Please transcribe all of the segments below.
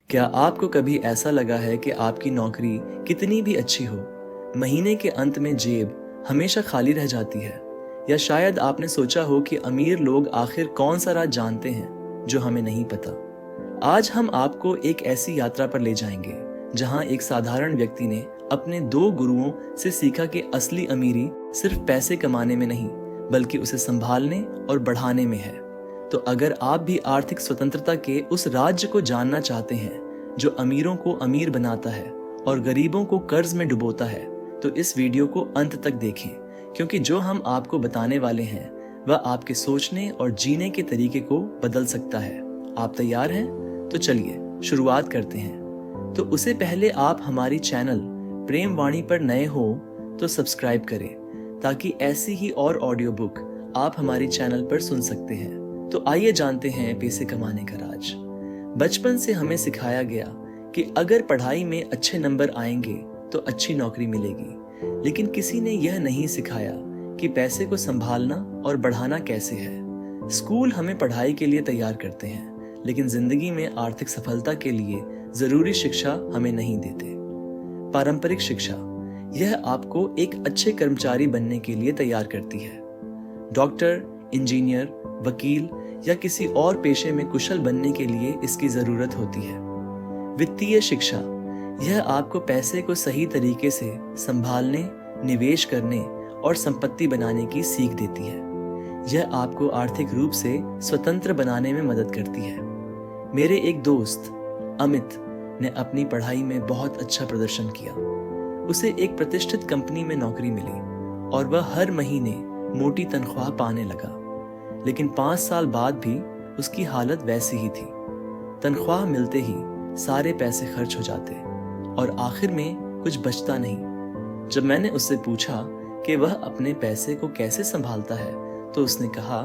क्या आपको कभी ऐसा लगा है कि आपकी नौकरी कितनी भी अच्छी हो, महीने के अंत में जेब हमेशा खाली रह जाती है? या शायद आपने सोचा हो कि अमीर लोग आखिर कौन सा राज जानते हैं जो हमें नहीं पता। आज हम आपको एक ऐसी यात्रा पर ले जाएंगे जहां एक साधारण व्यक्ति ने अपने दो गुरुओं से सीखा कि असली अमीरी सिर्फ पैसे कमाने में नहीं, बल्कि उसे संभालने और बढ़ाने में है। तो अगर आप भी आर्थिक स्वतंत्रता के उस राज्य को जानना चाहते हैं जो अमीरों को अमीर बनाता है और गरीबों को कर्ज में डुबोता है, तो इस वीडियो को अंत तक देखें, क्योंकि जो हम आपको बताने वाले हैं वह आपके सोचने और जीने के तरीके को बदल सकता है। आप तैयार हैं? तो चलिए शुरुआत करते हैं। तो उससे पहले आप हमारी चैनल प्रेम वाणी पर नए हो तो सब्सक्राइब करें, ताकि ऐसी ही और ऑडियो बुक आप हमारी चैनल पर सुन सकते हैं। तो आइए जानते हैं पैसे कमाने का राज। बचपन से हमें सिखाया गया कि अगर पढ़ाई में अच्छे नंबर आएंगे तो अच्छी नौकरी मिलेगी, लेकिन किसी ने यह नहीं सिखाया कि पैसे को संभालना और बढ़ाना कैसे है। स्कूल हमें पढ़ाई के लिए तैयार करते हैं, लेकिन जिंदगी में आर्थिक सफलता के लिए जरूरी शिक्षा हमें नहीं देते। पारंपरिक शिक्षा यह आपको एक अच्छे कर्मचारी बनने के लिए तैयार करती है। डॉक्टर, इंजीनियर, वकील या किसी और पेशे में कुशल बनने के लिए इसकी जरूरत होती है। वित्तीय शिक्षा यह आपको पैसे को सही तरीके से संभालने, निवेश करने और संपत्ति बनाने की सीख देती है। यह आपको आर्थिक रूप से स्वतंत्र बनाने में मदद करती है। मेरे एक दोस्त अमित ने अपनी पढ़ाई में बहुत अच्छा प्रदर्शन किया। उसे एक प्रतिष्ठित कंपनी में नौकरी मिली और वह हर महीने मोटी तनख्वाह पाने लगा, लेकिन 5 साल बाद भी उसकी हालत वैसी ही थी। तनख्वाह मिलते ही सारे पैसे खर्च हो जाते और आखिर में कुछ बचता नहीं। जब मैंने उससे पूछा कि वह अपने पैसे को कैसे संभालता है, तो उसने कहा,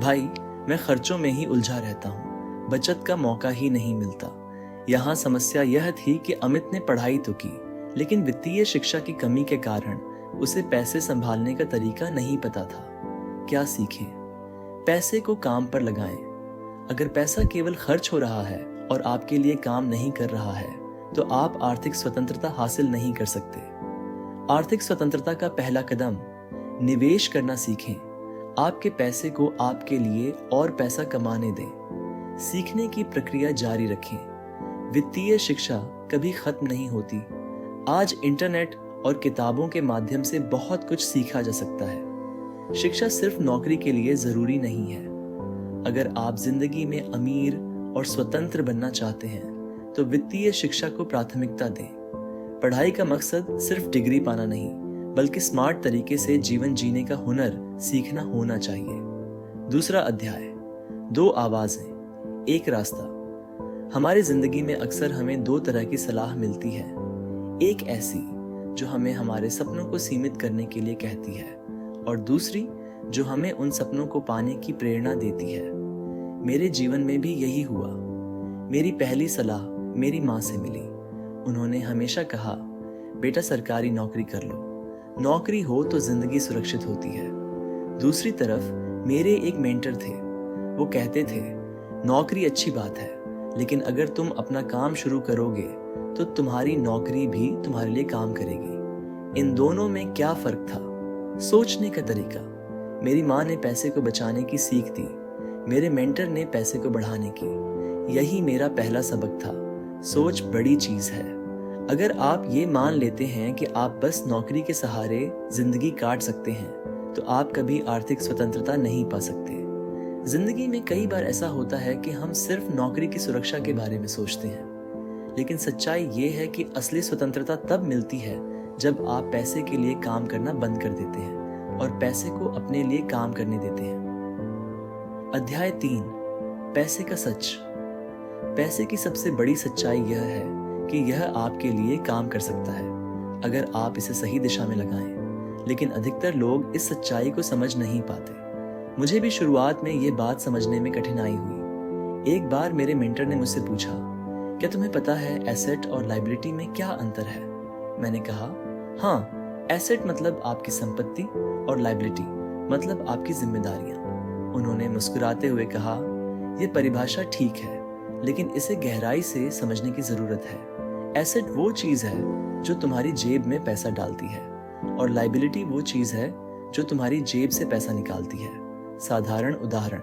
भाई, मैं खर्चों में ही उलझा रहता हूँ, बचत का मौका ही नहीं मिलता। यहाँ समस्या यह थी कि अमित ने पढ़ाई तो की, लेकिन वित्तीय शिक्षा की कमी के कारण उसे पैसे संभालने का तरीका नहीं पता था। क्या सीखें? पैसे को काम पर लगाएं। अगर पैसा केवल खर्च हो रहा है और आपके लिए काम नहीं कर रहा है, तो आप आर्थिक स्वतंत्रता हासिल नहीं कर सकते। आर्थिक स्वतंत्रता का पहला कदम निवेश करना सीखें। आपके पैसे को आपके लिए और पैसा कमाने दें। सीखने की प्रक्रिया जारी रखें। वित्तीय शिक्षा कभी खत्म नहीं होती। आज इंटरनेट और किताबों के माध्यम से बहुत कुछ सीखा जा सकता है। शिक्षा सिर्फ नौकरी के लिए जरूरी नहीं है। अगर आप जिंदगी में अमीर और स्वतंत्र बनना चाहते हैं, तो वित्तीय शिक्षा को प्राथमिकता दें। पढ़ाई का मकसद सिर्फ डिग्री पाना नहीं, बल्कि स्मार्ट तरीके से जीवन जीने का हुनर सीखना होना चाहिए। दूसरा अध्याय, 2 आवाजें, एक रास्ता। हमारी जिंदगी में अक्सर हमें 2 तरह की सलाह मिलती है। एक ऐसी जो हमें हमारे सपनों को सीमित करने के लिए कहती है, और दूसरी जो हमें उन सपनों को पाने की प्रेरणा देती है। मेरे जीवन में भी यही हुआ। मेरी पहली सलाह मेरी माँ से मिली। उन्होंने हमेशा कहा, बेटा, सरकारी नौकरी कर लो, नौकरी हो तो जिंदगी सुरक्षित होती है। दूसरी तरफ मेरे एक मेंटर थे। वो कहते थे, नौकरी अच्छी बात है, लेकिन अगर तुम अपना काम शुरू करोगे तो तुम्हारी नौकरी भी तुम्हारे लिए काम करेगी। इन दोनों में क्या फर्क था? सोचने का तरीका। मेरी माँ ने पैसे को बचाने की सीख दी, मेरे मेंटर ने पैसे को बढ़ाने की। यही मेरा पहला सबक था। सोच बड़ी चीज है। अगर आप ये मान लेते हैं कि आप बस नौकरी के सहारे जिंदगी काट सकते हैं, तो आप कभी आर्थिक स्वतंत्रता नहीं पा सकते। जिंदगी में कई बार ऐसा होता है कि हम सिर्फ नौकरी की सुरक्षा के बारे में सोचते हैं, लेकिन सच्चाई ये है कि असली स्वतंत्रता तब मिलती है जब आप पैसे के लिए काम करना बंद कर देते हैं और पैसे को अपने लिए काम करने देते हैं। अध्याय 3, पैसे का सच। पैसे की सबसे बड़ी सच्चाई यह है कि यह आपके लिए काम कर सकता है अगर आप इसे सही दिशा में लगाएं, लेकिन अधिकतर लोग इस सच्चाई को समझ नहीं पाते। मुझे भी शुरुआत में ये बात समझने में कठिनाई हुई। एक बार मेरे मेंटर ने मुझसे पूछा, क्या तुम्हें पता है एसेट और लायबिलिटी में क्या अंतर है? मैंने कहा, हाँ, एसेट मतलब आपकी संपत्ति और लायबिलिटी मतलब आपकी जिम्मेदारियां। उन्होंने मुस्कुराते हुए कहा, यह परिभाषा ठीक है, लेकिन इसे गहराई से समझने की जरूरत है। एसेट वो चीज है जो तुम्हारी जेब में पैसा डालती है और लाइबिलिटी वो चीज है जो तुम्हारी जेब से पैसा निकालती है। साधारण उदाहरण,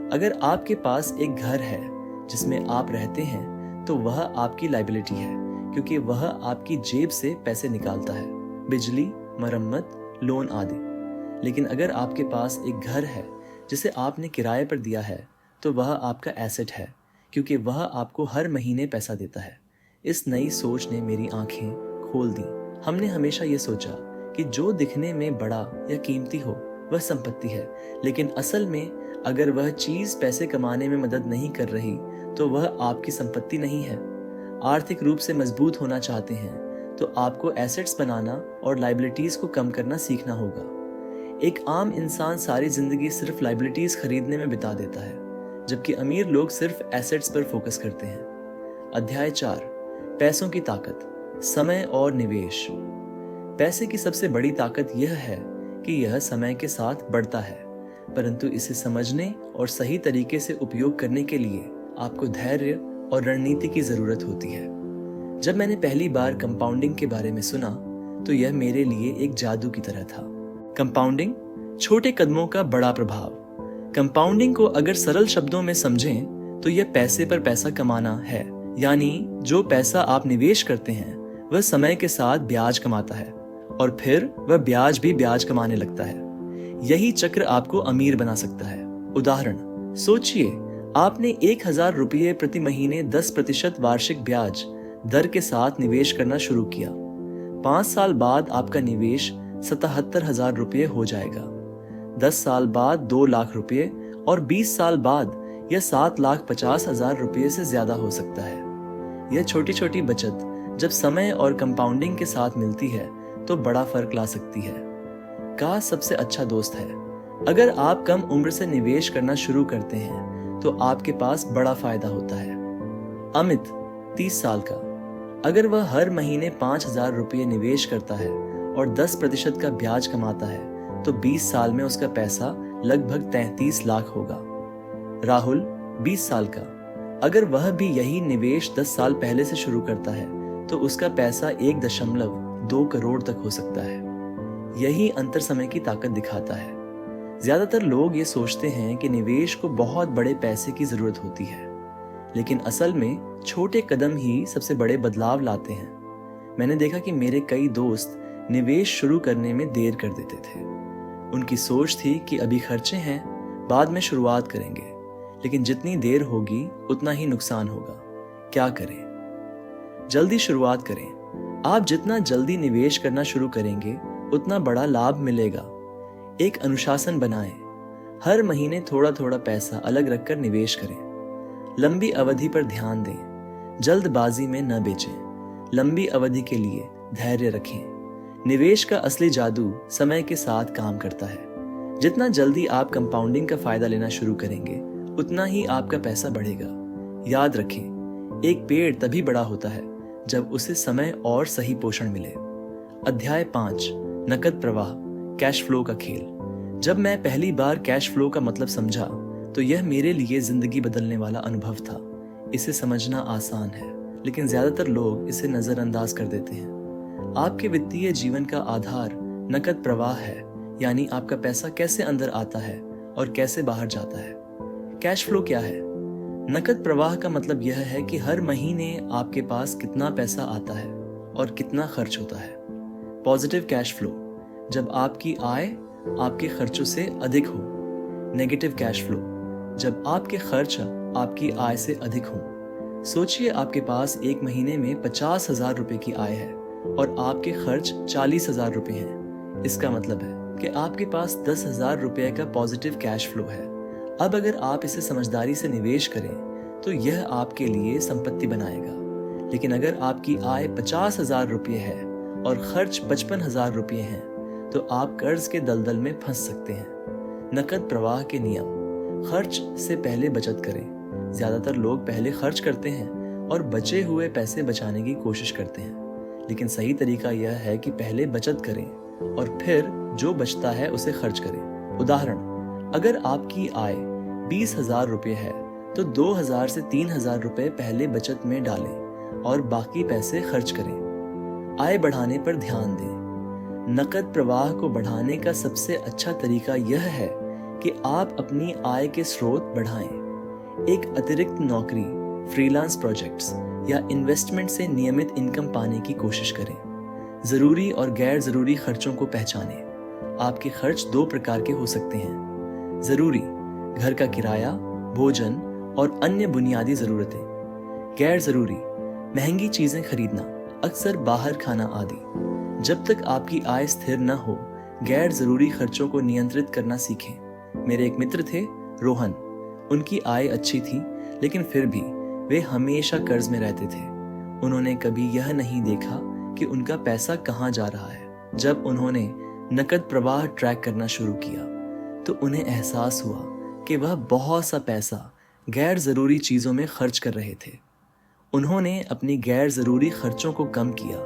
अगर आपके पास एक घर है जिसमें आप रहते हैं तो वह आपकी लाइबिलिटी है क्योंकि वह आपकी जेब से पैसे निकालता है, बिजली, मरम्मत, लोन आदि। लेकिन अगर आपके पास एक घर है जिसे आपने किराए पर दिया है तो वह आपका एसेट है क्योंकि वह आपको हर महीने पैसा देता है। इस नई सोच ने मेरी आंखें खोल दी। हमने हमेशा ये सोचा कि जो दिखने में बड़ा या कीमती हो वह संपत्ति है, लेकिन असल में अगर वह चीज पैसे कमाने में मदद नहीं कर रही तो वह आपकी संपत्ति नहीं है। आर्थिक रूप से मजबूत होना चाहते हैं तो आपको एसेट्स बनाना और लाइबिलिटीज को कम करना सीखना होगा। एक आम इंसान सारी जिंदगी सिर्फ लाइबिलिटीज खरीदने में बिता देता है, जबकि अमीर लोग सिर्फ एसेट्स पर फोकस करते हैं। अध्याय 4, पैसों की ताकत, समय और निवेश। पैसे की सबसे बड़ी ताकत यह है कि यह समय के साथ बढ़ता है, परंतु इसे समझने और सही तरीके से उपयोग करने के लिए आपको धैर्य और रणनीति की जरूरत होती है। जब मैंने पहली बार कंपाउंडिंग के बारे में सुना तो यह मेरे लिए एक जादू की तरह था। कंपाउंडिंग, छोटे कदमों का बड़ा प्रभाव। कंपाउंडिंग को अगर सरल शब्दों में समझें तो यह पैसे पर पैसा कमाना है, यानी जो पैसा आप निवेश करते हैं वह समय के साथ ब्याज कमाता है और फिर वह ब्याज भी ब्याज कमाने लगता है। यही चक्र आपको अमीर बना सकता है। उदाहरण, सोचिए आपने 1000 रुपये प्रति महीने 10% वार्षिक ब्याज दर के साथ निवेश करना शुरू किया। 5 साल बाद आपका निवेश 77,000 रुपये हो जाएगा। 10 साल बाद 2 लाख रुपये और 20 साल बाद यह 7,50,000 रुपये से ज्यादा हो सकता है। यह छोटी छोटी बचत जब समय और कंपाउंडिंग के साथ मिलती है तो बड़ा फर्क ला सकती है। का सबसे अच्छा दोस्त है। अगर आप कम उम्र से निवेश करना शुरू करते हैं तो आपके पास बड़ा फायदा होता है। अमित, 30 साल का, अगर वह हर महीने 5,000 रुपये निवेश करता है और 10% का ब्याज कमाता है तो 20 साल में उसका पैसा लगभग 33 लाख होगा। राहुल, 20 साल का, अगर वह भी यही निवेश 10 साल पहले से शुरू करता है तो उसका पैसा 1.2 करोड़ तक हो सकता है। यही अंतर समय की ताकत दिखाता है। ज्यादातर लोग ये सोचते हैं कि निवेश को बहुत बड़े पैसे की जरूरत होती है, लेकिन असल में छोटे कदम ही सबसे बड़े बदलाव लाते हैं। मैंने देखा कि मेरे कई दोस्त निवेश शुरू करने में देर कर देते थे। उनकी सोच थी कि अभी खर्चे हैं, बाद में शुरुआत करेंगे, लेकिन जितनी देर होगी उतना ही नुकसान होगा। क्या करें? जल्दी शुरुआत करें। आप जितना जल्दी निवेश करना शुरू करेंगे उतना बड़ा लाभ मिलेगा। एक अनुशासन बनाएं। हर महीने थोड़ा थोड़ा पैसा अलग रखकर निवेश करें। लंबी अवधि पर ध्यान दें। जल्दबाजी में न बेचें। लंबी अवधि के लिए धैर्य रखें। निवेश का असली जादू समय के साथ काम करता है। जितना जल्दी आप कंपाउंडिंग का फायदा लेना शुरू करेंगे उतना ही आपका पैसा बढ़ेगा। याद रखें, एक पेड़ तभी बड़ा होता है जब उसे समय और सही पोषण मिले। अध्याय 5, नकद प्रवाह, कैश फ्लो का खेल। जब मैं पहली बार कैश फ्लो का मतलब समझा तो यह मेरे लिए जिंदगी बदलने वाला अनुभव था। इसे समझना आसान है, लेकिन ज्यादातर लोग इसे नजरअंदाज कर देते हैं। आपके वित्तीय जीवन का आधार नकद प्रवाह है, यानी आपका पैसा कैसे अंदर आता है और कैसे बाहर जाता है। कैश फ्लो क्या है? नकद प्रवाह का मतलब यह है कि हर महीने आपके पास कितना पैसा आता है और कितना खर्च होता है। पॉजिटिव कैश फ्लो, जब आपकी आय आपके खर्चों से अधिक हो। नेगेटिव कैश फ्लो, जब आपके खर्च आपकी आय से अधिक हो। सोचिए आपके पास एक महीने में 50,000 रुपए की आय है और आपके खर्च 40,000 रुपए हैं। इसका मतलब है कि आपके पास 10,000 रुपए का पॉजिटिव कैश फ्लो है। अब अगर आप इसे समझदारी से निवेश करें तो यह आपके लिए संपत्ति बनाएगा। लेकिन अगर आपकी आय 50,000 रुपये है और खर्च 55,000 रुपये हैं तो आप कर्ज के दलदल में फंस सकते हैं। नकद प्रवाह के नियम, खर्च से पहले बचत करें। ज्यादातर लोग पहले खर्च करते हैं और बचे हुए पैसे बचाने की कोशिश करते हैं, लेकिन सही तरीका यह है कि पहले बचत करें और फिर जो बचता है उसे खर्च करें। उदाहरण, अगर आपकी आय 20,000 रुपये है तो 2000 से 3000 रुपए पहले बचत में डालें और बाकी पैसे खर्च करें। आय बढ़ाने पर ध्यान दें। नकद प्रवाह को बढ़ाने का सबसे अच्छा तरीका यह है कि आप अपनी आय के स्रोत बढ़ाएं। एक अतिरिक्त नौकरी, फ्रीलांस प्रोजेक्ट्स या इन्वेस्टमेंट से नियमित इनकम पाने की कोशिश करें। जरूरी और गैर जरूरी खर्चों को पहचानें। आपके खर्च 2 प्रकार के हो सकते हैं। जरूरी, घर का किराया, भोजन और अन्य बुनियादी जरूरतें। गैर जरूरी, महंगी चीजें खरीदना, अक्सर बाहर खाना आदि। जब तक आपकी आय स्थिर न हो, गैर जरूरी खर्चों को नियंत्रित करना सीखें। मेरे एक मित्र थे, रोहन। उनकी आय अच्छी थी, लेकिन फिर भी वे हमेशा कर्ज में रहते थे। उन्होंने कभी यह नहीं देखा कि उनका पैसा कहाँ जा रहा है। जब उन्होंने नकद प्रवाह ट्रैक करना शुरू किया, तो उन्हें एहसास हुआ कि वह बहुत सा पैसा गैर जरूरी चीजों में खर्च कर रहे थे। उन्होंने अपनी गैर जरूरी खर्चों को कम किया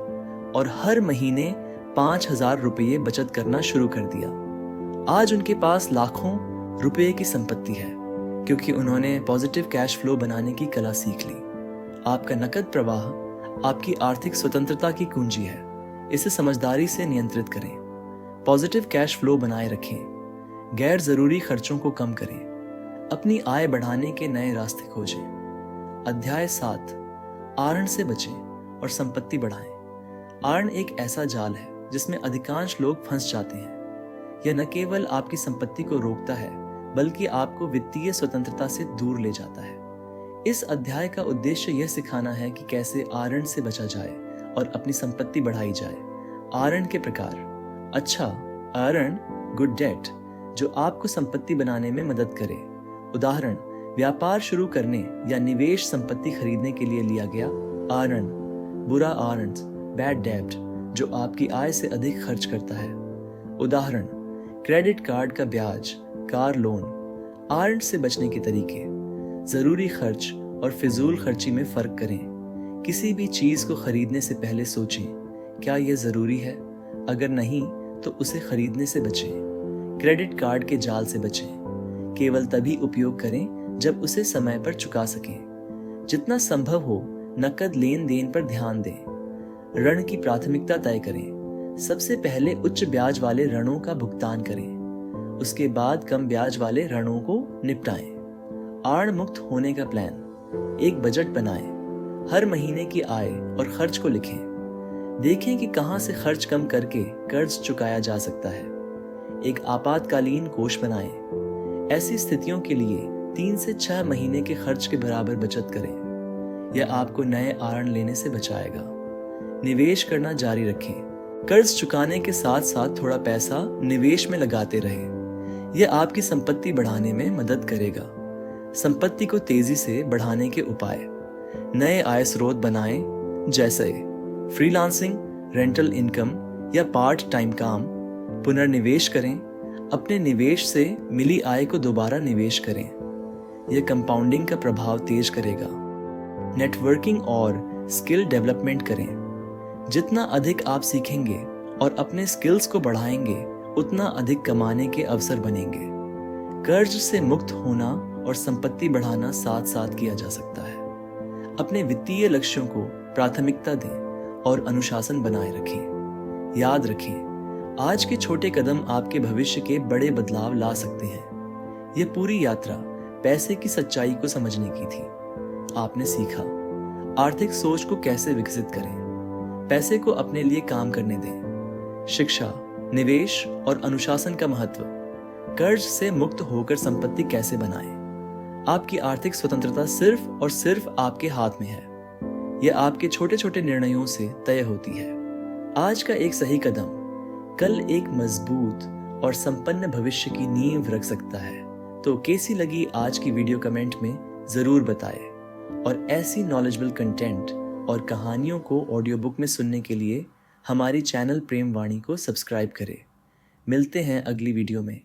और हर महीने 5000 रुपये बचत करना शुरू कर दिया। आज उनके पास लाखों रुपए की संपत्ति है, क्योंकि उन्होंने पॉजिटिव कैश फ्लो बनाने की कला सीख ली। आपका नकद प्रवाह आपकी आर्थिक स्वतंत्रता की कुंजी है। इसे समझदारी से नियंत्रित करें। पॉजिटिव कैश फ्लो बनाए रखें। गैर जरूरी खर्चों को कम करें। अपनी आय बढ़ाने के नए रास्ते खोजें। अध्याय 7, आरण से बचें और संपत्ति बढ़ाएं। आरण एक ऐसा जाल है जिसमें अधिकांश लोग फंस जाते हैं। यह न केवल आपकी संपत्ति को रोकता है, बल्कि आपको वित्तीय स्वतंत्रता से दूर ले जाता है। इस अध्याय का उद्देश्य यह सिखाना है कि कैसे आरण से बचा जाए और अपनी संपत्ति बढ़ाई जाए। आरण के प्रकार। अच्छा आरण, गुड डेट, जो आपको संपत्ति बनाने में मदद करे। उदाहरण, व्यापार शुरू करने या निवेश संपत्ति खरीदने के लिए लिया गया आरण। बुरा आरण, बैड डेब्ट, जो आपकी आय से अधिक खर्च करता है। उदाहरण, क्रेडिट कार्ड का ब्याज, कार लोन। आरण से बचने के तरीके। जरूरी खर्च और फिजूल खर्ची में फर्क करें। किसी भी चीज को खरीदने से पहले सोचें, क्या यह जरूरी है? अगर नहीं, तो उसे खरीदने से बचें। क्रेडिट कार्ड के जाल से बचें। केवल तभी उपयोग करें जब उसे समय पर चुका सकें। जितना संभव हो नकद लेन देन पर ध्यान दें। ऋण की प्राथमिकता तय करें। सबसे पहले उच्च ब्याज वाले ऋणों का भुगतान करें, उसके बाद कम ब्याज वाले ऋणों को निपटाएं। आड़ मुक्त होने का प्लान। एक बजट बनाएं। हर महीने की आय और खर्च को लिखें। देखें कि कहां से खर्च कम करके कर्ज चुकाया जा सकता है। एक आपातकालीन कोष बनाएं। ऐसी स्थितियों के लिए 3 से 6 महीने के खर्च के बराबर बचत करें। यह आपको नए आरण लेने से बचाएगा। निवेश करना जारी रखें। कर्ज चुकाने के साथ साथ थोड़ा पैसा निवेश में लगाते रहें। यह आपकी संपत्ति बढ़ाने में मदद करेगा। संपत्ति को तेजी से बढ़ाने के उपाय। नए आय स्रोत बनाएं, जैसे फ्रीलांसिंग, रेंटल इनकम या पार्ट टाइम काम। पुनर्निवेश करें। अपने निवेश से मिली आय को दोबारा निवेश करें। यह कंपाउंडिंग का प्रभाव तेज करेगा। नेटवर्किंग और स्किल डेवलपमेंट करें। जितना अधिक आप सीखेंगे और अपने स्किल्स को बढ़ाएंगे, उतना अधिक कमाने के अवसर बनेंगे। कर्ज से मुक्त होना और संपत्ति बढ़ाना साथ साथ किया जा सकता है। अपने वित्तीय लक्ष्यों को प्राथमिकता दें और अनुशासन बनाए रखें। याद रखें, आज के छोटे कदम आपके भविष्य के बड़े बदलाव ला सकते हैं। यह पूरी यात्रा पैसे की सच्चाई को समझने की थी। आपने सीखा आर्थिक सोच को कैसे विकसित करें, पैसे को अपने लिए काम करने दें, शिक्षा, निवेश और अनुशासन का महत्व, कर्ज से मुक्त होकर संपत्ति कैसे बनाएं। आपकी आर्थिक स्वतंत्रता सिर्फ और सिर्फ आपके हाथ में है। यह आपके छोटे छोटे निर्णयों से तय होती है। आज का एक सही कदम कल एक मजबूत और संपन्न भविष्य की नींव रख सकता है। तो कैसी लगी आज की वीडियो कमेंट में जरूर बताएं। और ऐसी नॉलेजेबल कंटेंट और कहानियों को ऑडियो बुक में सुनने के लिए हमारी चैनल प्रेम वाणी को सब्सक्राइब करें। मिलते हैं अगली वीडियो में।